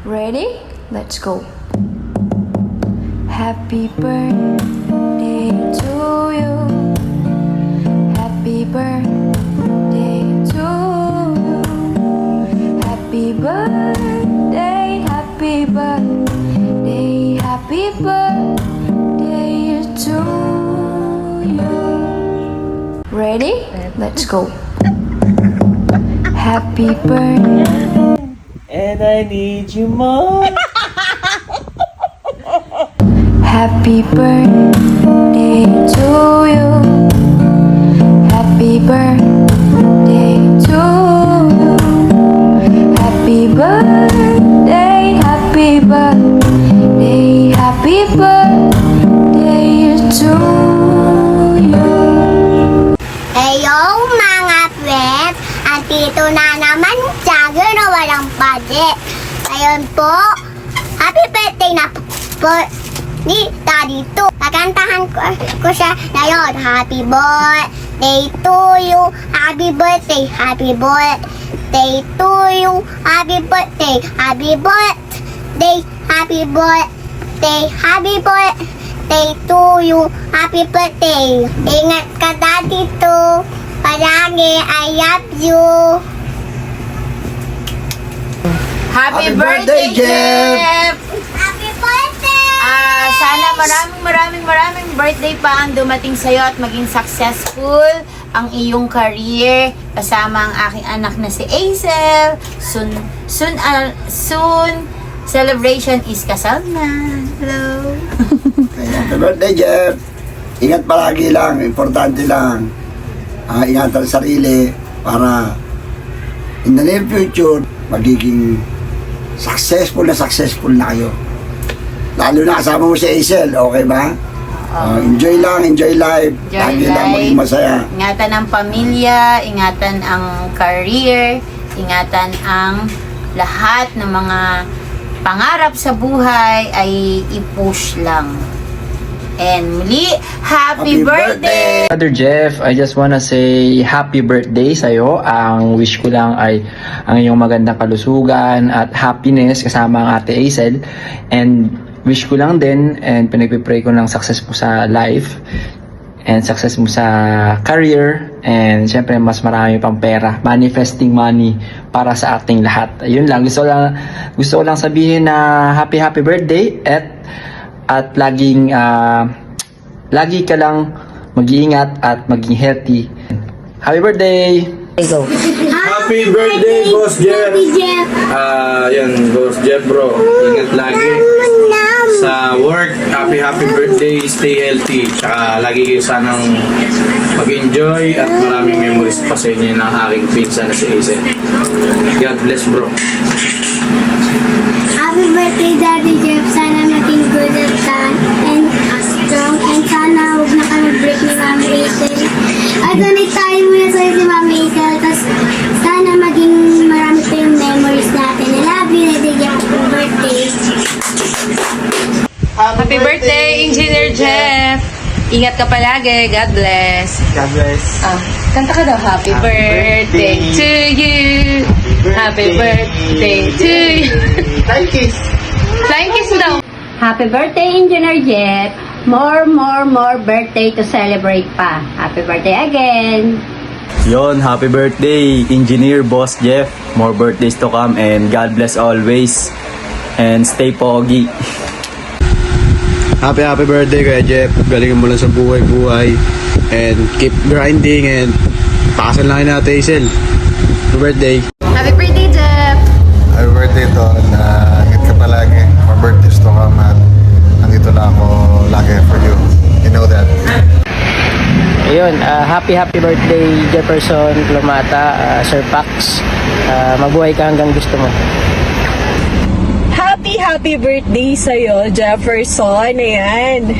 Ready? Let's go. Happy birthday to you. Happy birthday to you. Happy birthday, happy birthday, happy birthday to you. Ready? Let's go. Happy birthday. And I need you more. Happy birthday to you. Happy birthday to you. Happy birthday, happy birthday, happy birthday to you. Heyo mga friends! Andito na naman siya, gano'n walang budget. Ngayon po, happy birthday na po ni Daddy to. Kakantahan ko siya ngayon. Happy birthday to you. Happy birthday, happy birthday to you. Happy birthday, happy birthday, happy birthday, happy birthday to you. Happy birthday. Ingat ka Daddy to. Palagi, I love you. Happy birthday, Jeff! Happy birthday! Sana maraming birthday pa ang dumating sa'yo at maging successful ang iyong career kasama ang aking anak na si Azel. Soon celebration is kasal na. Hello. Happy birthday, Jeff! Ingat palagi lang, importante lang. Ingatan ang sarili para in the near future, magiging successful na kayo. Lalo na kasama mo si Azel, okay ba? Enjoy life. Lagi lang maging masaya. Ingatan ang pamilya, ingatan ang career, ingatan ang lahat ng mga pangarap sa buhay ay i-push lang. And muli, happy birthday! Brother Jeff, I just wanna say happy birthday sa'yo. Ang wish ko lang ay ang iyong magandang kalusugan at happiness kasama ang ate Azel. And wish ko lang din and pinagpipray ko ng success mo sa life and success mo sa career and syempre mas marami pang pera, manifesting money para sa ating lahat. Ayun lang, gusto ko lang sabihin na happy birthday at lagi ka lang mag-iingat at maging healthy. Happy birthday! Go. Happy birthday, Boss Jeff! Jeff. Yan, Boss Jeff bro. Ingat lagi sa work. Happy birthday, stay healthy. Tsaka lagi kayo sanang mag-enjoy at maraming memories pa sa inyo ng aking pinsan na si Azen. God bless bro. Happy birthday, Daddy Jeff. Sana maging good at that and strong. And sana huwag na kami break ni Mami Hazel. At tayo muna sa'yo si Mami Hazel. Tapos sana maging marami pa yung memories natin. I love you, Daddy Jeff. Happy birthday. Happy birthday, Engineer Jeff! Ingat ka palagi. God bless. God bless. Kanta ka daw. Happy birthday to you. Happy birthday to you. Thank you. Flying kiss daw. Happy birthday, Engineer Jeff. More birthday to celebrate pa. Happy birthday again. Yon, happy birthday, Engineer Boss Jeff. More birthdays to come and God bless always. And stay pogi. Happy birthday Kuya Jeff. Galingan mo lang sa buhay and keep grinding and pakasan lang natin Hazel. Happy birthday. Happy birthday, Jeff! Happy birthday to. Ingat ka palagi. More birthdays to come at nandito lang ako lagi for you. You know that. Ayun, happy birthday Jefferson Plumata, Sir Pax. Mabuhay ka hanggang gusto mo. Happy birthday sa'yo, Jefferson. Ayan.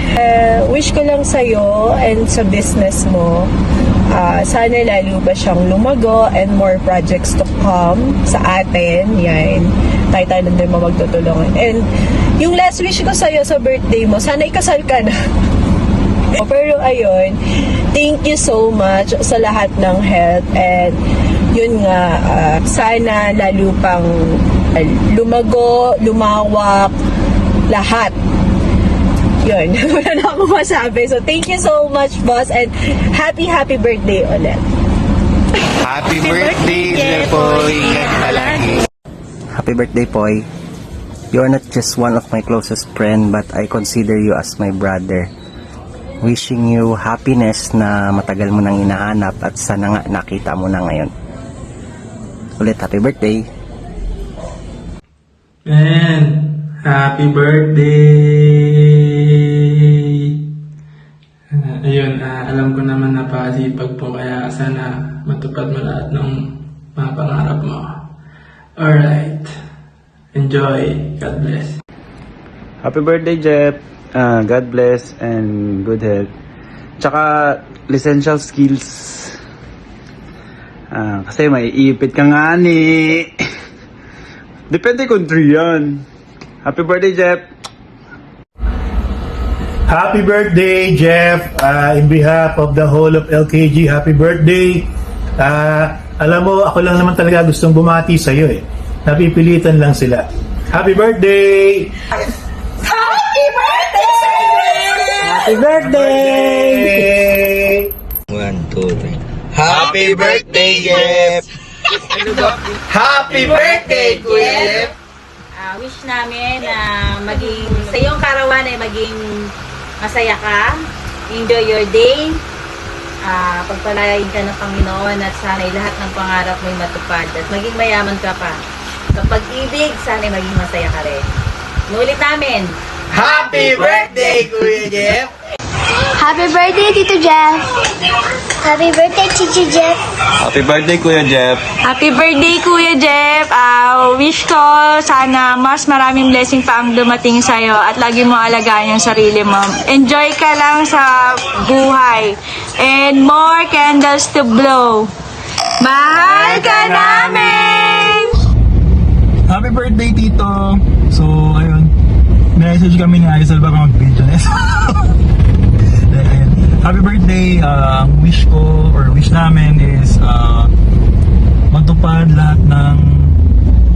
Wish ko lang sa'yo and sa business mo, sana lalo ba siyang lumago and more projects to come sa atin. Yan. Tayo din mo magtutulungan. And yung last wish ko sa'yo sa birthday mo, sana ikasal ka na. Pero ayun, thank you so much sa lahat ng help and yun nga, sana lalo pang lumago, lumawak, lahat. Yun, wala na akong masabi. So, thank you so much, boss, and happy birthday ulit. Happy birthday, Jepoy! Ingat palagi. Happy birthday, Poy. You're not just one of my closest friend, but I consider you as my brother. Wishing you happiness na matagal mo nang hinahanap at sana nga nakita mo na ngayon. Ulit, happy birthday! Man, happy birthday! Ayun, alam ko naman na pasipag po, kaya sana matupad mo lahat ng mga pangarap mo. Alright. Enjoy. God bless. Happy birthday, Jep. God bless and good health. Tsaka, essential skills. Kasi may iipit ka nga ni. Depende kung 3 yan. Happy birthday, Jep. Happy birthday, Jeff. In behalf of the whole of LKG, happy birthday. Alam mo, ako lang naman talaga gustong bumati sa'yo eh. Napipilitan lang sila. Happy birthday! Happy birthday, Happy birthday! 1, 2, 3. Happy birthday, Jep! Happy birthday, Kuya Jeff! Wish namin na maging, sa iyong karawan ay maging masaya ka, enjoy your day, pagpalain ka ng Panginoon at sana'y lahat ng pangarap mo'y matupad at maging mayaman ka pa. Sa pag-ibig, sana'y maging masaya ka rin. Nulit namin, Happy birthday, Kuya Jeff! Happy birthday, Tito Jeff! Happy birthday, Tito Jeff! Happy birthday, Kuya Jeff! Happy birthday, Kuya Jeff! Wish ko sana mas maraming blessing pa ang dumating sa'yo at lagi mo alagaan yung sarili mo. Enjoy ka lang sa buhay. And more candles to blow. Mahal ka namin! Happy birthday, Tito! So, ayun. Message kami ni Aisal baka mag-video na. Happy birthday! Wish ko or wish namin is matupad lahat ng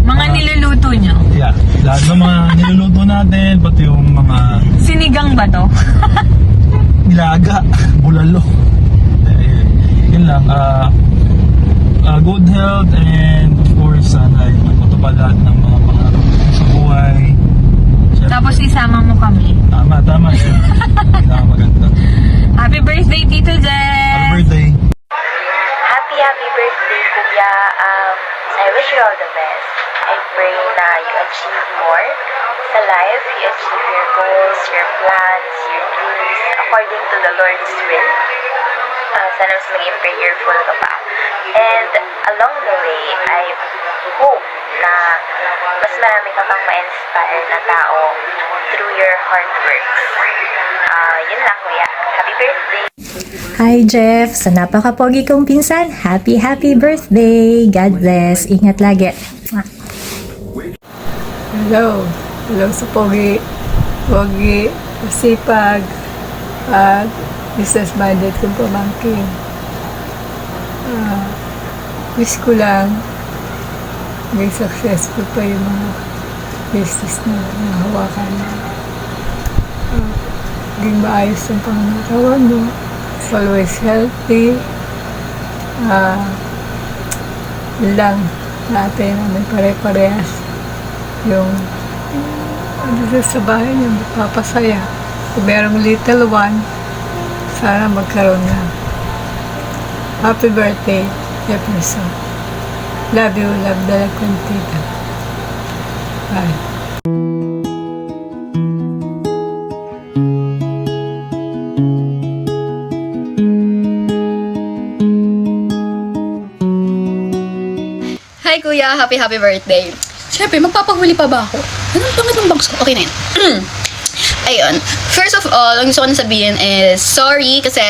Mga niluluto nyo. yeah, lahat ng mga niluluto natin, pati yung mga Sinigang ba to? nilaga, bulalo. Yun lang. Good health and of course sana matupad lahat ng mga pangarap sa buhay. Siyempre, Tapos isama mo kami. tama. Pinakamaganda. Happy birthday, Tito Happy Jeff! birthday! Happy birthday, Kuya. I wish you all the best. I pray na you achieve more sa life. You achieve your goals, your plans, your dreams according to the Lord's will. Sana mas maging prayerful ka pa. And along the way, I hope na mas marami ka pang ma-inspire na tao through your hard work. Yun lang, Kuya. Happy birthday! Hi Jeff, sa napaka-pogi kong pinsan, happy birthday! God bless, ingat lagi. Hello sa pogi, masipag, at business-minded kong pamangkin. Wish ko lang maging successful pa yung mga business na nahawakan mo. Maging maayos ang pangangatawan mo. Always healthy. Yun lang natin na may pare-parehas yung dito sa bahay niya magpapasaya. Kung merong little one, sana magkaroon na. Happy birthday, Jefferson. Love you, love the Tita. Bye. Hi Kuya, happy birthday. Siyempre, magpapahuli pa ba ako? Anong pangit ng box ko? Okay na yun. Ayun. First of all, ang gusto ko na sabihin is sorry kasi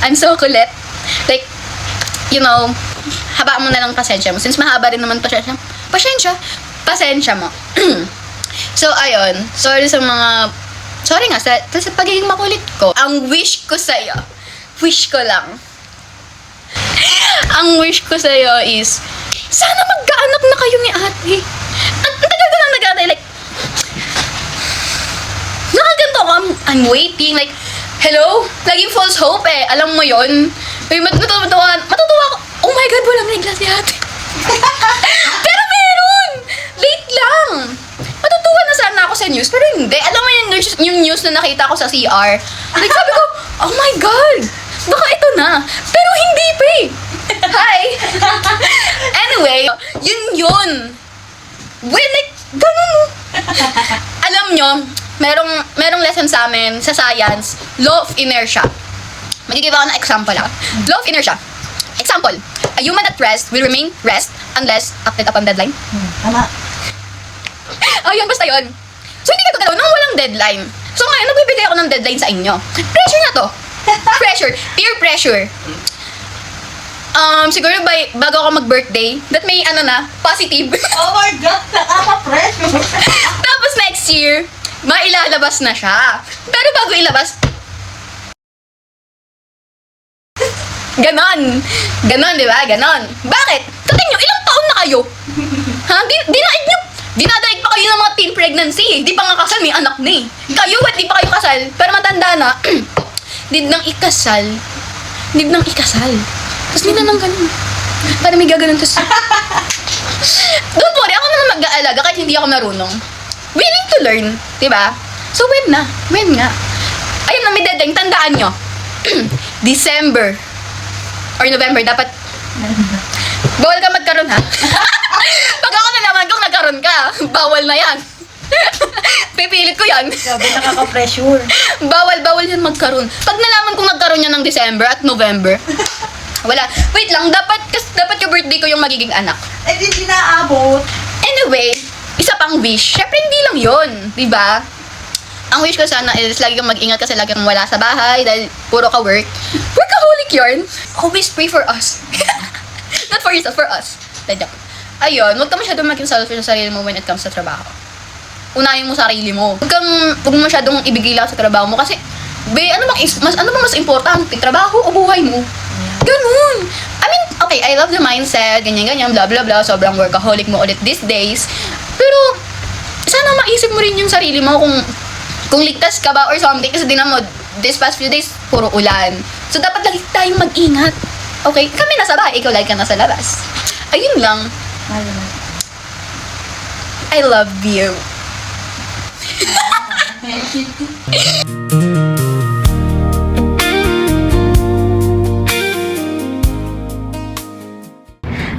I'm so kulit. Like, you know, haba mo na lang pasensya mo. Since mahaba rin naman pasensya mo. So, ayun. Sorry sa mga... Sorry nga, sa pagiging makulit ko. Ang wish ko sa'yo, wish ko lang. Ang wish ko sa'yo is, sana magkaanak na kayo ni ate. At ang tagal ko lang nag-ate, like, nakaganto ako, I'm waiting, like, hello? Laging false hope eh, alam mo yon. Matutuwa ako, oh my God, walang regla si ate. Pero meron! Late lang! Matutuwa na sana ako sa news, pero hindi. Alam mo yung news na nakita ko sa CR? Like, sabi ko, oh my God! Baka ito na. Pero hindi pa eh. Hi! Anyway, yun. Well, like, ganun. Alam nyo, merong lesson sa amin sa science, law of inertia. Magigive ako ng example ah. Law of inertia. Example, a human at rest will remain rest unless acted upon deadline. Tama. Oh, yun, basta yun. So, hindi ka gagalaw nang walang deadline. So, ngayon, nagbibigay ako ng deadline sa inyo. Pressure na to. Pressure. Peer pressure. Siguro bago ako mag-birthday, that may, positive. Oh my God, nakaka-pressure. Tapos next year, mailalabas na siya. Pero bago ilabas, ganon, di ba? Ganon. Bakit? Tingnan nyo, ilang taon na kayo? Ha? Dinadaig pa kayo ng mga teen pregnancy eh. Di pa nga kasal, may anak na eh. Kayo, di pa kayo kasal. Pero matanda na, need nang ikasal. Tapos nila nang ganun. Para may gaganon, tapos... Don't worry, ako naman mag-aalaga kahit hindi ako marunong. Willing to learn, di ba? So, when nga. Ayun na, may deadline, tandaan nyo. December or November, dapat bawal ka magkaroon ha. Pag ako nalaman kung nagkaroon ka, bawal na yan. Pipilit ko yan. Sabi, nakaka-pressure. Bawal yan magkaroon. Pag nalaman kong nagkaroon yan ng December at November, wala. Wait lang, dapat yung birthday ko yung magiging anak. Eh, di naabot. Anyway, isa pang wish. Syempre, hindi lang yun. Diba? Ang wish ko sana is lagi kang mag-ingat kasi lagi kang wala sa bahay dahil puro ka work. Workaholic yarn. Always pray for us. Not for yourself, for us. Ayun, huwag ka masyadong maging selfish sa sarili mo when it comes sa trabaho. Unahin mo sarili mo. Huwag mo masyadong ibigay lang sa trabaho mo kasi, ano bang mas importante? Trabaho o buhay mo? Ganun. I mean, okay, I love the mindset, ganyan, blah, blah, blah. Sobrang workaholic mo ulit these days. Pero, sana maisip mo rin yung sarili mo kung ligtas ka ba or something. Kasi din mo, this past few days, puro ulan. So, dapat lagi tayong mag-ingat. Okay? Kami nasa bahay, ikaw lagi ka nasa labas. Ayun lang. I love you.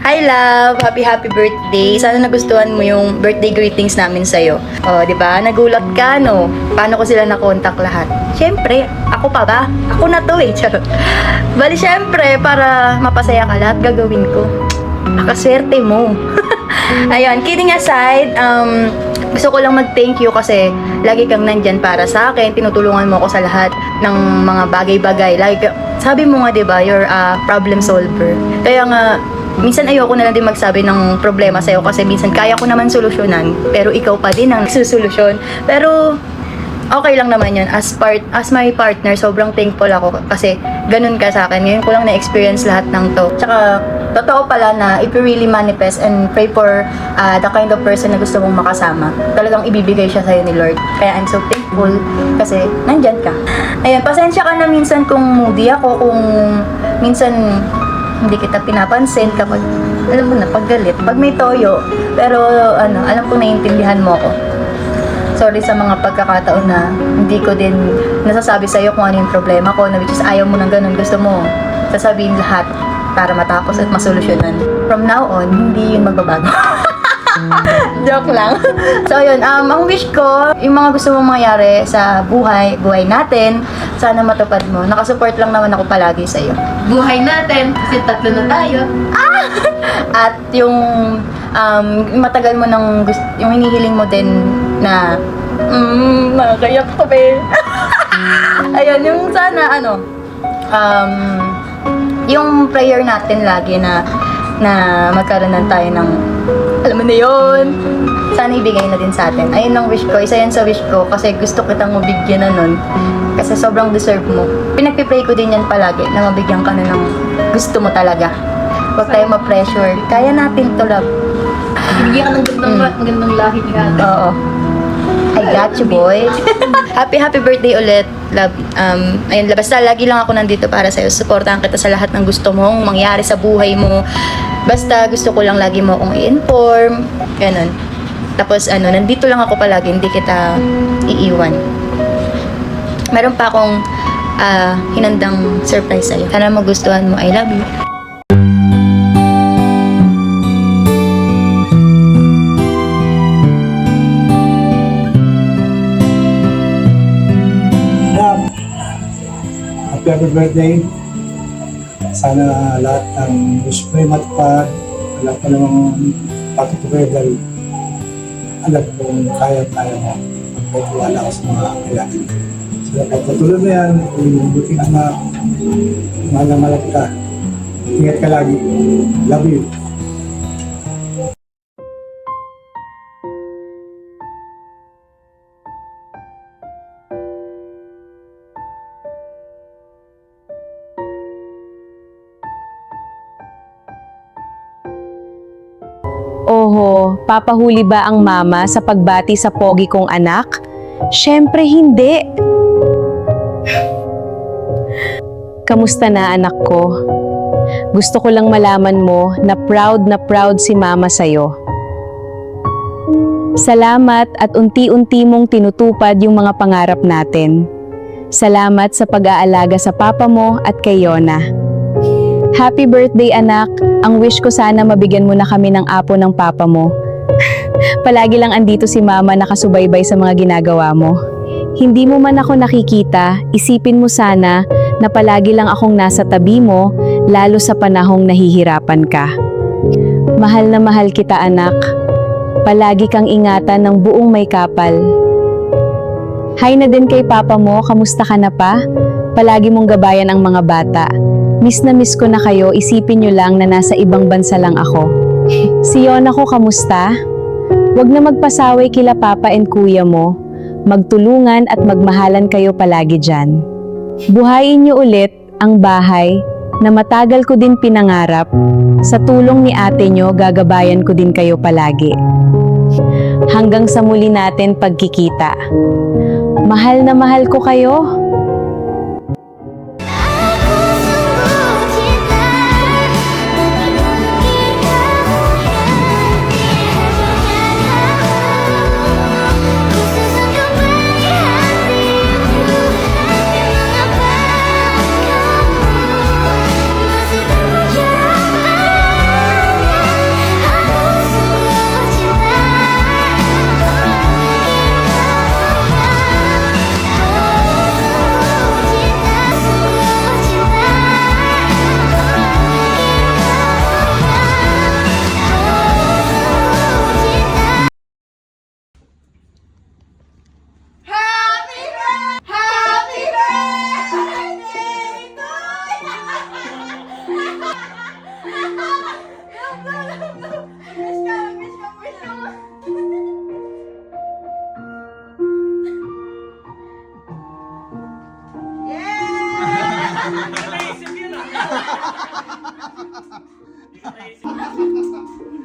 Hi love! Happy birthday! Sana nagustuhan mo yung birthday greetings namin sa'yo. O, di ba? Nagulat ka, no? Paano ko sila na-contact lahat? Siyempre, ako pa ba? Ako na to eh. Charot. Bali, siyempre, para mapasaya ka lahat, gagawin ko. Nakaswerte mo. Ayun, kidding aside, gusto ko lang mag-thank you kasi lagi kang nandyan para sa akin. Tinutulungan mo ako sa lahat ng mga bagay-bagay. Sabi mo nga, di ba, you're a problem solver. Kaya nga, minsan ayoko na lang din magsabi ng problema sa'yo kasi minsan kaya ko naman solusyonan pero ikaw pa din ang nagsusolusyon. Pero okay lang naman yun. As my partner, sobrang thankful ako kasi ganun ka sa akin. Ngayon ko lang na-experience lahat ng to. Tsaka totoo pala na if you really manifest and pray for the kind of person na gusto mong makasama, talagang ibibigay siya sa'yo ni Lord. Kaya I'm so thankful kasi nandyan ka. Ayun, pasensya ka na minsan kung moody ako, kung minsan hindi kita pinapansin kapag, alam mo na, paggalit, pag may toyo, pero alam ko naiintindihan mo ako. Sorry sa mga pagkakataon na hindi ko din nasasabi sa'yo kung ano yung problema ko, na which is ayaw mo ng ganun, gusto mo sasabihin lahat para matapos at masolusyonan. From now on, hindi yun magbabago. Joke lang. So yun, ang wish ko, yung mga gusto mong mangyari sa buhay natin, sana matupad mo. Nakasupport lang naman ako palagi sa iyo. Buhay natin, kasi tatlo na tayo. At yung matagal mo ng yung hinihiling mo din na nakakayak ko be. Ayun, yung sana yung prayer natin lagi na magkaroon na tayo ng, alam mo na yun, sana ibigay na din sa atin. Ayun ang wish ko, isa yan sa wish ko kasi gusto kitang mabigyan na nun kasi sobrang deserve mo. Pinagpipray ko din yan palagi na mabigyan ka na ng gusto mo talaga. Huwag tayo ma-pressure, kaya natin to, love. Bibigyan ka ng magandang lahi ni ate. Oo. I got you, boy. Happy birthday ulit. Love. Ayun, basta lagi lang ako nandito para sa'yo. Supportahan kita sa lahat ng gusto mong mangyari sa buhay mo. Basta gusto ko lang lagi mo akong i-inform. Ganun. Tapos nandito lang ako palagi. Hindi kita iiwan. Meron pa akong hinandang surprise sa'yo. Sana magustuhan mo. I love you. Happy birthday. Sana lahat ng wish mo ay matupad. Wala pa namang patutuloy dahil alam kong kaya-kaya mo. Magpapawala ka sa mga kailangan. So, pagpatuloy mo yan, kung buting anak, mahal na mahal ka. Ingat ka lagi. Love you. Oho, papahuli ba ang mama sa pagbati sa pogi kong anak? Siyempre hindi. Kamusta na anak ko? Gusto ko lang malaman mo na proud si mama sa'yo. Salamat at unti-unti mong tinutupad yung mga pangarap natin. Salamat sa pag-aalaga sa papa mo at kay Yona. Happy birthday anak! Ang wish ko sana mabigyan mo na kami ng apo ng papa mo. Palagi lang andito si mama nakasubaybay sa mga ginagawa mo. Hindi mo man ako nakikita, isipin mo sana na palagi lang akong nasa tabi mo, lalo sa panahong nahihirapan ka. Mahal na mahal kita anak. Palagi kang ingatan ng buong may kapal. Hi na din kay papa mo, kamusta ka na pa? Palagi mong gabayan ang mga bata. Miss na miss ko na kayo, isipin nyo lang na nasa ibang bansa lang ako. Si Yona ko, kamusta? Huwag na magpasaway kila papa and kuya mo. Magtulungan at magmahalan kayo palagi dyan. Buhayin nyo ulit ang bahay na matagal ko din pinangarap. Sa tulong ni ate nyo, gagabayan ko din kayo palagi. Hanggang sa muli natin pagkikita. Mahal na mahal ko kayo.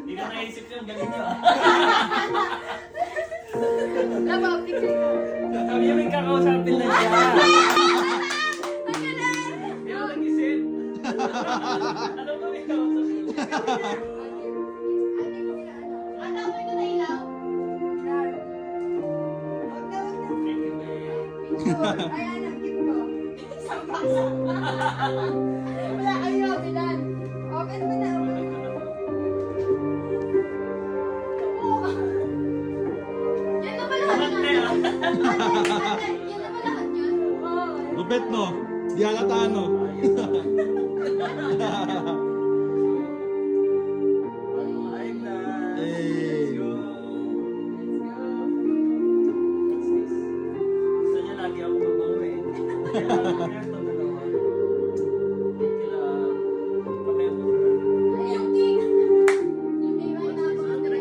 Hindi ka naisip yun, galing yun. Sabi niya may kakausapin na siya. Hindi ako nag-isip. Alam mo may kakausapin na siya. Wala kayo, bilan. Open mo na. Yan na ba lahat yan? Yan na ba lahat yan? Lupit no? Di halata no? Gusto niya lagi ako mabaw eh. Yung king. Yung king ay napakaganda.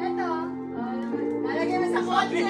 Ito. Lalagay mo sa kotse.